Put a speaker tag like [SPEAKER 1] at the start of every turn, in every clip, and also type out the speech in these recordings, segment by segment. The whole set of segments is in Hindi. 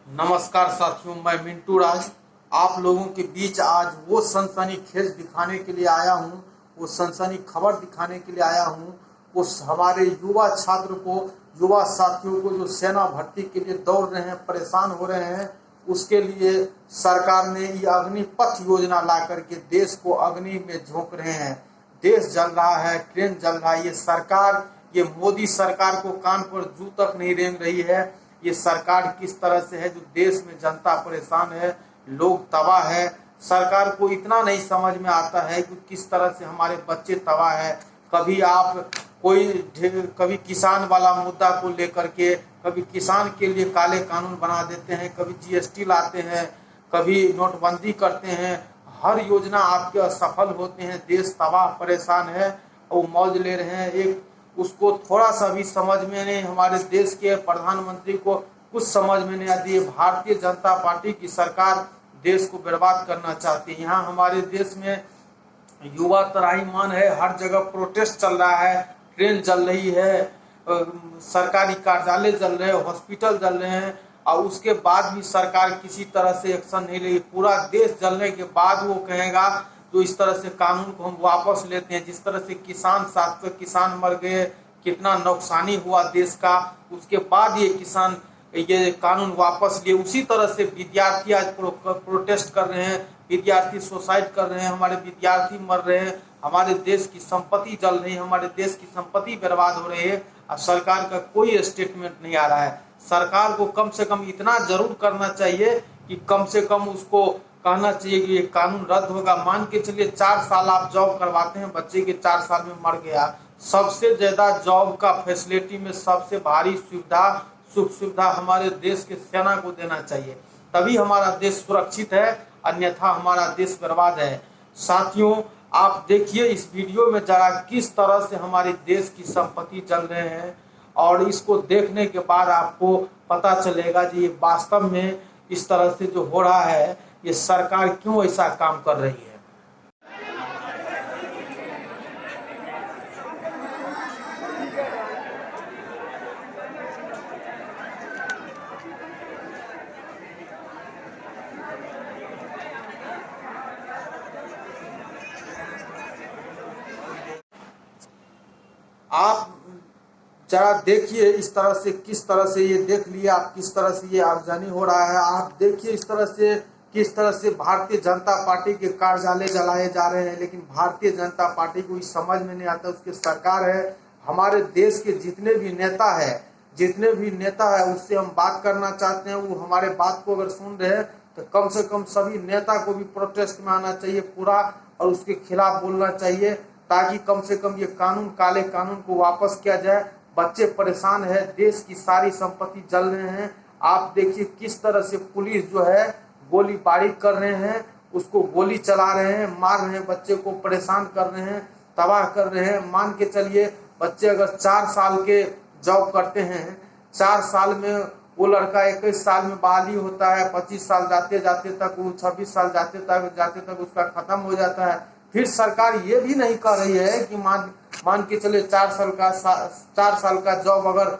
[SPEAKER 1] नमस्कार साथियों, मैं मिंटू राज आप लोगों के बीच आज वो सनसनीखेज दिखाने के लिए आया हूँ, वो सनसनी खबर दिखाने के लिए आया हूँ। उस हमारे युवा छात्र को, युवा साथियों को जो सेना भर्ती के लिए दौड़ रहे हैं, परेशान हो रहे हैं, उसके लिए सरकार ने ये अग्निपथ योजना ला करके देश को अग्नि में झोंक रहे हैं। देश जल रहा है, ट्रेन जल रहा है। ये सरकार, ये मोदी सरकार को कान पर जू तक नहीं रेंग रही है। ये सरकार किस तरह से है जो देश में जनता परेशान है, लोग तबाह है। सरकार को इतना नहीं समझ में आता है कि किस तरह से हमारे बच्चे तबाह है। कभी आप कभी किसान वाला मुद्दा को लेकर के, कभी किसान के लिए काले कानून बना देते हैं, कभी जीएसटी लाते हैं, कभी नोटबंदी करते हैं। हर योजना आपके असफल होते हैं, देश तबाह परेशान है और मौज ले रहे हैं। एक उसको थोड़ा सा भी समझ में नहीं, हमारे देश के प्रधानमंत्री को कुछ समझ में नहीं आती है। भारतीय जनता पार्टी की सरकार देश को बर्बाद करना चाहती है। यहाँ हमारे देश में युवा त्राहिमाम है, हर जगह प्रोटेस्ट चल रहा है, ट्रेन जल रही है, सरकारी कार्यालय जल रहे हैं, हॉस्पिटल जल रहे हैं, और उसके बाद भी सरकार किसी तरह से एक्शन नहीं ले रही। पूरा देश जलने के बाद वो कहेगा तो इस तरह से कानून को हम वापस लेते हैं। जिस तरह से किसान, 700 किसान मर गए, कितना नुकसानी हुआ देश का, उसके बाद ये कानून वापस लिए। उसी तरह से विद्यार्थी आज प्रोटेस्ट कर रहे हैं, विद्यार्थी सुसाइड कर रहे हैं, हमारे विद्यार्थी मर रहे हैं, हमारे देश की संपत्ति जल रही है, हमारे देश की संपत्ति बर्बाद हो रही है। अब सरकार का कोई स्टेटमेंट नहीं आ रहा है। सरकार को कम से कम इतना जरूर करना चाहिए कि कम से कम उसको कहना चाहिए कि ये कानून रद्द होगा। मान के चलिए 4 साल आप जॉब करवाते हैं, बच्चे के 4 साल में मर गया। सबसे ज्यादा जॉब का फैसिलिटी में सबसे भारी सुख सुविधा हमारे देश के सेना को देना चाहिए, तभी हमारा देश सुरक्षित है, अन्यथा हमारा देश बर्बाद है। साथियों, आप देखिए इस वीडियो में जरा किस तरह से हमारे देश की संपत्ति जल रहे हैं, और इसको देखने के बाद आपको पता चलेगा कि ये वास्तव में इस तरह से जो हो रहा है, ये सरकार क्यों ऐसा काम कर रही है। आप जरा देखिए इस तरह से, किस तरह से ये देख लिए आप, किस तरह से ये आगजनी हो रहा है। आप देखिए इस तरह से, किस तरह से भारतीय जनता पार्टी के कार्यालय जलाए जा रहे हैं, लेकिन भारतीय जनता पार्टी को इस समझ में नहीं आता। उसकी सरकार है, हमारे देश के जितने भी नेता है उससे हम बात करना चाहते हैं। वो हमारे बात को अगर सुन रहे हैं तो कम से कम सभी नेता को भी प्रोटेस्ट में आना चाहिए पूरा, और उसके खिलाफ बोलना चाहिए, ताकि कम से कम ये कानून, काले कानून को वापस किया जाए। बच्चे परेशान है, देश की सारी संपत्ति जल रहे हैं। आप देखिए किस तरह से पुलिस जो है गोलीबारी कर रहे हैं, उसको गोली चला रहे हैं, मार रहे हैं, बच्चे को परेशान कर रहे हैं, तबाह कर रहे हैं। मान के चलिए बच्चे अगर 4 साल के जॉब करते हैं, 4 साल में वो लड़का 21 साल में बहाली होता है, 25 साल जाते जाते तक, वो 26 साल जाते तक उसका खत्म हो जाता है। फिर सरकार ये भी नहीं कह रही है कि मान के चले 4 साल का जॉब अगर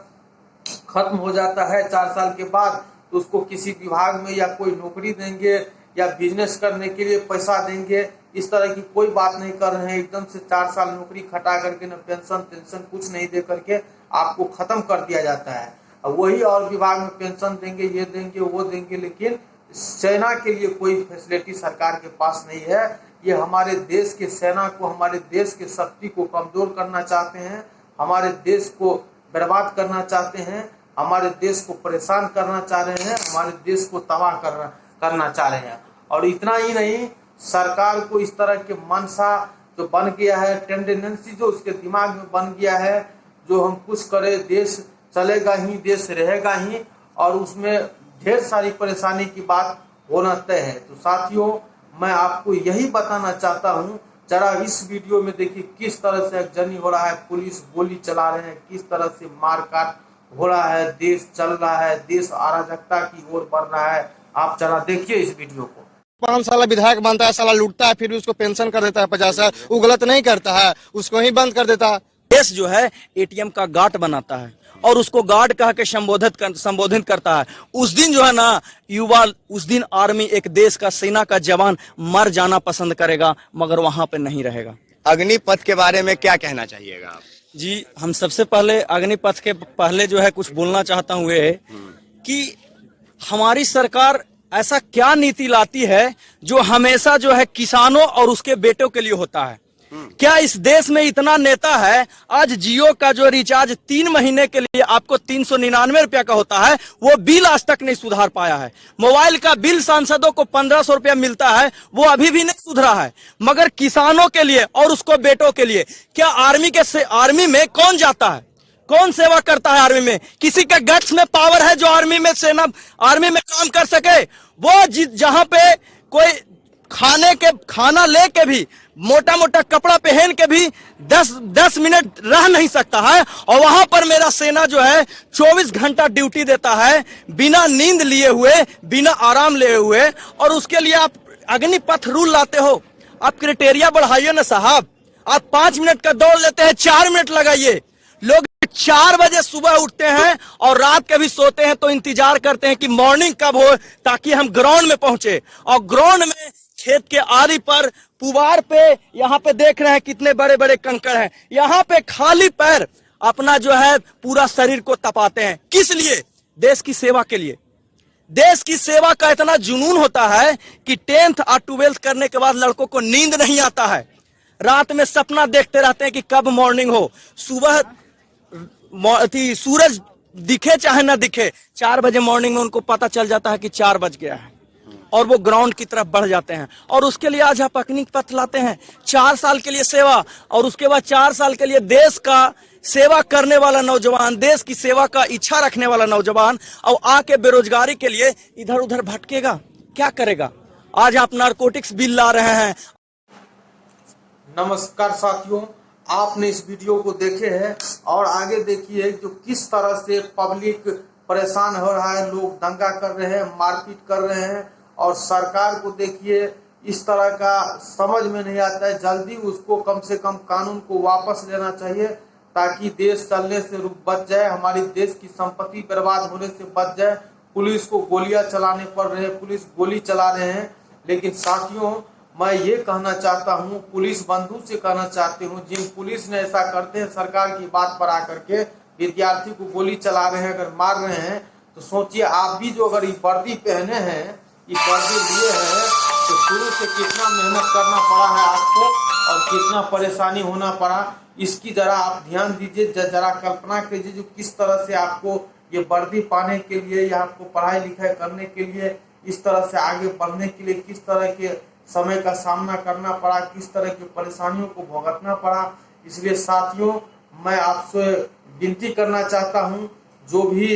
[SPEAKER 1] खत्म हो जाता है 4 साल के बाद, तो उसको किसी विभाग में या कोई नौकरी देंगे या बिजनेस करने के लिए पैसा देंगे। इस तरह की कोई बात नहीं कर रहे हैं। एकदम से 4 साल नौकरी खटा करके न पेंशन कुछ नहीं दे करके आपको खत्म कर दिया जाता है। वही और विभाग में पेंशन देंगे, ये देंगे, वो देंगे, लेकिन सेना के लिए कोई फैसिलिटी सरकार के पास नहीं है। ये हमारे देश के सेना को, हमारे देश के शक्ति को कमजोर करना चाहते हैं, हमारे देश को बर्बाद करना चाहते हैं, हमारे देश को परेशान करना चाह रहे हैं, हमारे देश को तबाह करना चाह रहे हैं। और इतना ही नहीं, सरकार को इस तरह के मनसा जो बन गया है, टेंडेंसी जो उसके दिमाग में बन गया है, जो हम कुछ करें, देश चलेगा ही, देश रहेगा ही, और उसमें ढेर सारी परेशानी की बात होना तय है। तो साथियों, मैं आपको यही बताना चाहता हूं, जरा इस वीडियो में देखिए किस तरह से जर्नी हो रहा है, पुलिस गोली चला रहे हैं, किस तरह से मारकाट हो रहा है, देश चल रहा है, देश अराजकता की ओर बढ़ रहा है। आप जरा देखिए इस वीडियो को।
[SPEAKER 2] 5 साल विधायक बनता है, साला लूटता है, फिर भी उसको पेंशन कर देता है 50,000। वो गलत नहीं करता है, उसको ही बंद कर देता है।
[SPEAKER 3] देश जो है एटीएम का गार्ड बनाता है और उसको गार्ड कह के संबोधित करता है। उस दिन जो है ना युवा, उस दिन आर्मी, एक देश का सेना का जवान मर जाना पसंद करेगा, मगर वहां पे नहीं रहेगा।
[SPEAKER 2] अग्निपथ के बारे में क्या कहना चाहिएगा आप?
[SPEAKER 3] जी, हम सबसे पहले अग्निपथ के पहले जो है कुछ बोलना चाहता हूँ ये कि हमारी सरकार ऐसा क्या नीति लाती है जो हमेशा जो है किसानों और उसके बेटों के लिए होता है। क्या इस देश में इतना नेता है? आज जियो का जो रिचार्ज 3 महीने के लिए आपको 399 रुपया का होता है, वो बिल आज तक नहीं सुधार पाया है। मोबाइल का बिल सांसदों को 1500 रुपया मिलता है, वो अभी भी नहीं सुधरा है। मगर किसानों के लिए और उसको बेटों के लिए क्या आर्मी में कौन जाता है? कौन सेवा करता है आर्मी में? किसी के गट्स में पावर है जो आर्मी में काम कर सके? वो जहां पे कोई खाना लेके भी, मोटा मोटा कपड़ा पहन के भी 10 मिनट रह नहीं सकता है, और वहां पर मेरा सेना जो है 24 घंटा ड्यूटी देता है, बिना नींद लिए हुए, बिना आराम लिए हुए। और उसके लिए आप अग्निपथ रूल लाते हो। आप क्राइटेरिया बढ़ाइए ना साहब। आप 5 मिनट का दौड़ लेते हैं, 4 मिनट लगाइए। लोग 4 बजे सुबह उठते हैं और रात के भी सोते हैं, तो इंतजार करते हैं कि मॉर्निंग कब हो ताकि हम ग्राउंड में पहुंचे। और ग्राउंड में खेत के आरी पर, पुवार पे, यहाँ पे देख रहे हैं कितने बड़े बड़े कंकड़ हैं। यहाँ पे खाली पैर अपना जो है पूरा शरीर को तपाते हैं। किस लिए? देश की सेवा के लिए। देश की सेवा का इतना जुनून होता है कि 10th और 12th करने के बाद लड़कों को नींद नहीं आता है। रात में सपना देखते रहते हैं कि कब मॉर्निंग हो। सुबह सूरज दिखे चाहे ना दिखे, 4 बजे मॉर्निंग में उनको पता चल जाता है कि 4 बज गया है, और वो ग्राउंड की तरफ बढ़ जाते हैं। और उसके लिए आज आप अग्निपथ लाते हैं। 4 साल के लिए सेवा, और उसके बाद 4 साल के लिए देश का सेवा करने वाला नौजवान, देश की सेवा का इच्छा रखने वाला नौजवान, और आके बेरोजगारी के लिए इधर उधर भटकेगा, क्या करेगा? आज आप नारकोटिक्स बिल ला रहे हैं।
[SPEAKER 1] नमस्कार साथियों, आपने इस वीडियो को देखे हैं और आगे देखिए जो किस तरह से पब्लिक परेशान हो रहा है। लोग दंगा कर रहे हैं, मारपीट कर रहे हैं, और सरकार को देखिए इस तरह का समझ में नहीं आता है। जल्दी उसको कम से कम कानून को वापस लेना चाहिए ताकि देश चलने से बच जाए, हमारी देश की संपत्ति बर्बाद होने से बच जाए। पुलिस को गोलियां चलाने पड़ रहे हैं, पुलिस गोली चला रहे हैं। लेकिन साथियों, मैं ये कहना चाहता हूँ, पुलिस बंधु से कहना चाहती हूँ, जिन पुलिस ने ऐसा करते हैं, सरकार की बात पर आकर के विद्यार्थी को गोली चला रहे हैं, अगर मार रहे हैं, तो सोचिए आप भी जो अगर ये वर्दी पहने हैं, ये वर्दी लिए हैं, तो शुरू से कितना मेहनत करना पड़ा है आपको और कितना परेशानी होना पड़ा, इसकी जरा आप ध्यान दीजिए। जरा कल्पना कीजिए जो किस तरह से आपको ये वर्दी पाने के लिए या आपको पढ़ाई लिखाई करने के लिए, इस तरह से आगे बढ़ने के लिए किस तरह के समय का सामना करना पड़ा, किस तरह की परेशानियों को भुगतना पड़ा। इसलिए साथियों, मैं आपसे विनती करना चाहता हूं, जो भी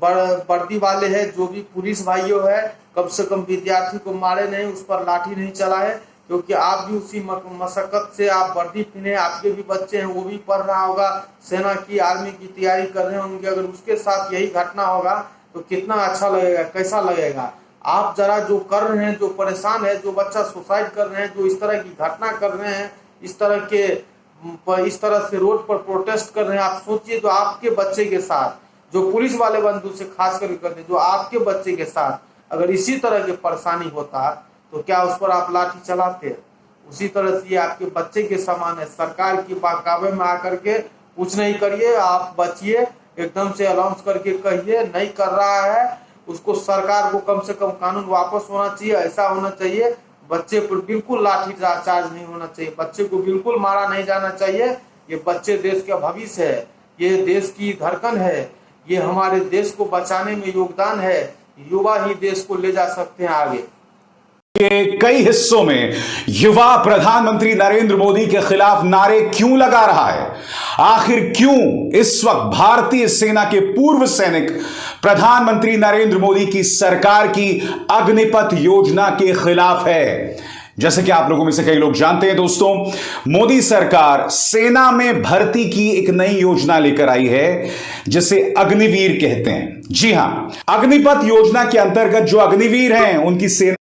[SPEAKER 1] वर्दी वाले हैं, जो भी पुलिस भाइयों है, कम से कम विद्यार्थी को मारे नहीं, उस पर लाठी नहीं चलाए, क्योंकि आप भी उसी मशक्कत से आप वर्दी पहने, आपके भी बच्चे हैं, वो भी पढ़ रहा होगा, सेना की, आर्मी की तैयारी कर रहे होंगे। अगर उसके साथ यही घटना होगा तो कितना अच्छा लगेगा, कैसा लगेगा। आप जरा जो कर रहे हैं, जो परेशान है, जो बच्चा सुसाइड कर रहे हैं, जो इस तरह की घटना कर रहे हैं, इस तरह से रोड पर प्रोटेस्ट कर रहे हैं, आप सोचिए जो आपके बच्चे के साथ, जो पुलिस वाले बंधु से खास कर करते, जो आपके बच्चे के साथ अगर इसी तरह की परेशानी होता तो क्या उस पर आप लाठी चलाते? उसी तरह से ये आपके बच्चे के समान है। सरकार की बाकावे में आकर के कुछ नहीं करिए, आप बचिए, एकदम से अनाउंस करके कहिए नहीं कर रहा है, उसको सरकार को कम से कम कानून वापस होना चाहिए। ऐसा होना चाहिए बच्चे पर बिल्कुल लाठी चार्ज नहीं होना चाहिए, बच्चे को बिल्कुल मारा नहीं जाना चाहिए। ये बच्चे देश का भविष्य है, ये देश की धड़कन है, ये हमारे देश को बचाने में योगदान है। युवा ही देश को ले जा सकते हैं आगे।
[SPEAKER 4] के कई हिस्सों में युवा प्रधानमंत्री नरेंद्र मोदी के खिलाफ नारे क्यों लगा रहा है? आखिर क्यों इस वक्त भारतीय सेना के पूर्व सैनिक प्रधानमंत्री नरेंद्र मोदी की सरकार की अग्निपथ योजना के खिलाफ है? जैसे कि आप लोगों में से कई लोग जानते हैं दोस्तों, मोदी सरकार सेना में भर्ती की एक नई योजना लेकर आई है जिसे अग्निवीर कहते हैं। जी हां, अग्निपथ योजना के अंतर्गत जो अग्निवीर हैं उनकी सेना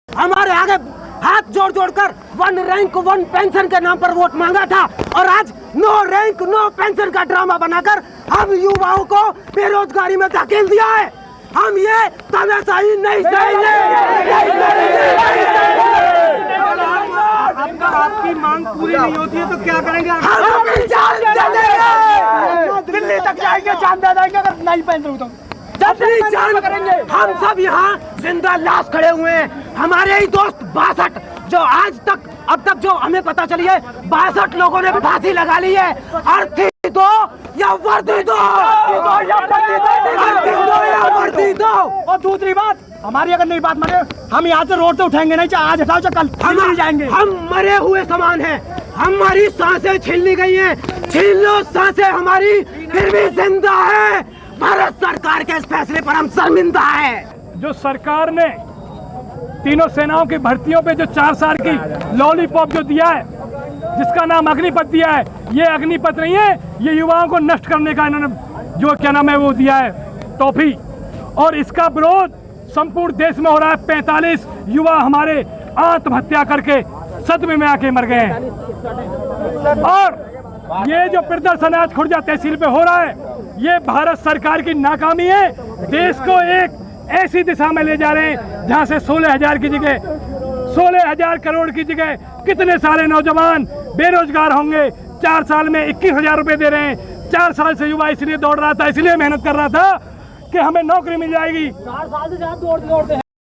[SPEAKER 5] हमारे आगे हाथ जोड़ जोड़कर 1 रैंक 1 पेंशन के नाम पर वोट मांगा था और आज 9 रैंक 9 पेंशन का ड्रामा बनाकर हम युवाओं को बेरोजगारी में धकेल दिया है। हम ये तानाशाही नहीं सहेंगे। आपकी मांग पूरी नहीं होती है तो क्या करेंगे? हम जान दे देंगे, दिल्ली तक जाएंगे, जान दे देंगे अगर नहीं पेंशन तो जान करेंगे। हम सब यहाँ जिंदा लाश खड़े हुए हैं। हमारे ही दोस्त 62 जो आज तक अब तक जो हमें पता चली है 62 लोगों ने फांसी लगा ली है। अर्थी दो या वर्दी दो, वर्दी दो। और दूसरी बात, हमारी अगर नहीं बात माने हम यहाँ से रोड से उठाएंगे नहीं, चाहे आज हटाओ चाहे कल हम जाएंगे। हम मरे हुए समान हैं, हमारी सांसें छीन ली गई हैं। छीन लो सांसें हमारी, फिर भी जिंदा है। भारत सरकार के इस फैसले पर हम शर्मिंदा हैं।
[SPEAKER 6] जो सरकार ने तीनों सेनाओं की भर्तियों पे जो 4 साल की लॉलीपॉप जो दिया है, जिसका नाम अग्निपथ दिया है, ये अग्निपथ नहीं है, ये युवाओं को नष्ट करने का इन्होंने जो क्या नाम है वो दिया है टॉफी। और इसका विरोध संपूर्ण देश में हो रहा है। 45 युवा हमारे आत्महत्या करके सदमे में आके मर गए हैं। और ये जो प्रदर्शन आज खुर्जा तहसील पे हो रहा है, ये भारत सरकार की नाकामी है। देश को एक ऐसी दिशा में ले जा रहे हैं जहां से 16,000 की जगह 16,000 करोड़ की जगह कितने सारे नौजवान बेरोजगार होंगे। 4 साल में 21,000 रुपए दे रहे हैं। 4 साल से युवा इसलिए दौड़ रहा था, इसलिए मेहनत कर रहा था कि हमें नौकरी मिल जाएगी। 4 साल से दौड़ते